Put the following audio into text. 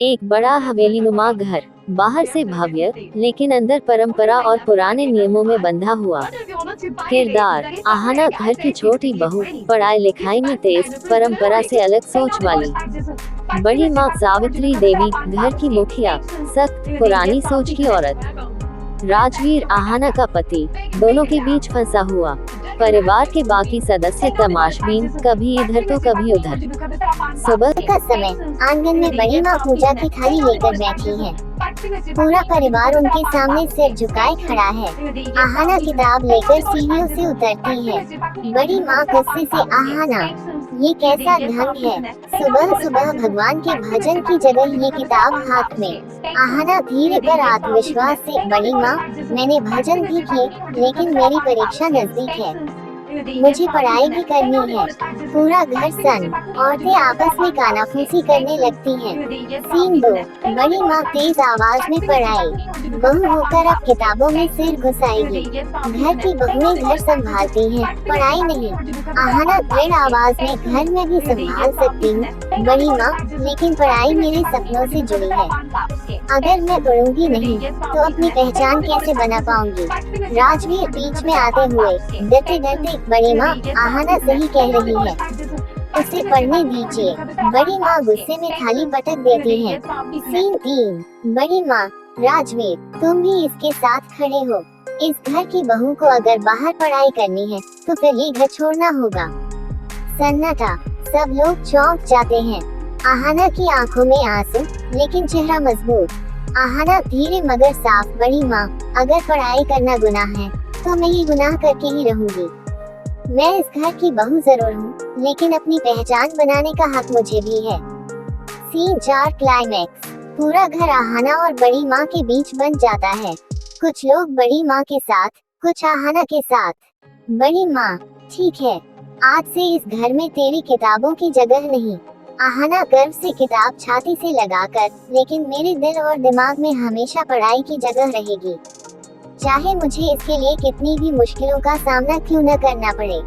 एक बड़ा हवेली नुमा घर, बाहर से भव्य लेकिन अंदर परंपरा और पुराने नियमों में बंधा हुआ। किरदार आहाना घर की छोटी बहू, पढ़ाई लिखाई में तेज, परंपरा से अलग सोच वाली। बड़ी माँ सावित्री देवी, घर की मुखिया, सख्त पुरानी सोच की औरत। राजवीर आहाना का पति, दोनों के बीच फंसा हुआ। परिवार के बाकी सदस्य तमाशबीन, कभी इधर तो कभी उधर। सुबह का समय, आंगन में बड़ी माँ पूजा की थाली लेकर बैठी है। पूरा परिवार उनके सामने सिर झुकाए खड़ा है। आहाना किताब लेकर सीढ़ियों से उतरती है। बड़ी माँ गुस्से से, आहाना, ये कैसा ढंग है, सुबह सुबह भगवान के भजन की जगह ये किताब हाथ में। आहाना धीरे पर आत्मविश्वास से, बड़ी माँ, मैंने भजन भी किए, लेकिन मेरी परीक्षा नजदीक है, मुझे पढ़ाई भी करनी है। पूरा घर सन, औरतें आपस में कानाफूसी करने लगती हैं। सीन 2, बड़ी माँ तेज आवाज में, पढ़ाई, बहू होकर अब किताबों में सिर घुसाएगी। घर की बहुएं घर संभालती हैं, पढ़ाई नहीं। आहाना दृढ़ आवाज में, घर में भी संभाल सकती हूँ बड़ी माँ, लेकिन पढ़ाई मेरे सपनों से जुड़ी है। अगर मैं पढ़ूंगी नहीं तो अपनी पहचान कैसे बना पाऊंगी। राजवीर बीच में आते हुए, डरते डरते, बड़ी माँ, आहाना सही कह रही है, उसे पढ़ने दीजिए। बड़ी माँ गुस्से में थाली पटक देती है। सीन 3, बड़ी माँ, राजवीर, तुम भी इसके साथ खड़े हो। इस घर की बहू को अगर बाहर पढ़ाई करनी है तो फिर ये घर छोड़ना होगा। सन्नाटा, सब लोग चौंक जाते हैं। आहाना की आंखों में आंसू, लेकिन चेहरा मजबूत। आहाना धीरे मगर साफ, बड़ी माँ, अगर पढ़ाई करना गुनाह है तो मैं ये गुनाह करके ही रहूंगी। मैं इस घर की बहू जरूर हूँ, लेकिन अपनी पहचान बनाने का हक मुझे भी है। सीन 4, क्लाइमैक्स, पूरा घर आहाना और बड़ी माँ के बीच बन जाता है। कुछ लोग बड़ी माँ के साथ, कुछ आहाना के साथ। बड़ी माँ, ठीक है, आज से इस घर में तेरी किताबों की जगह नहीं। आहाना गर्व से किताब छाती से लगाकर, लेकिन मेरे दिल और दिमाग में हमेशा पढ़ाई की जगह रहेगी, चाहे मुझे इसके लिए कितनी भी मुश्किलों का सामना क्यों न करना पड़े।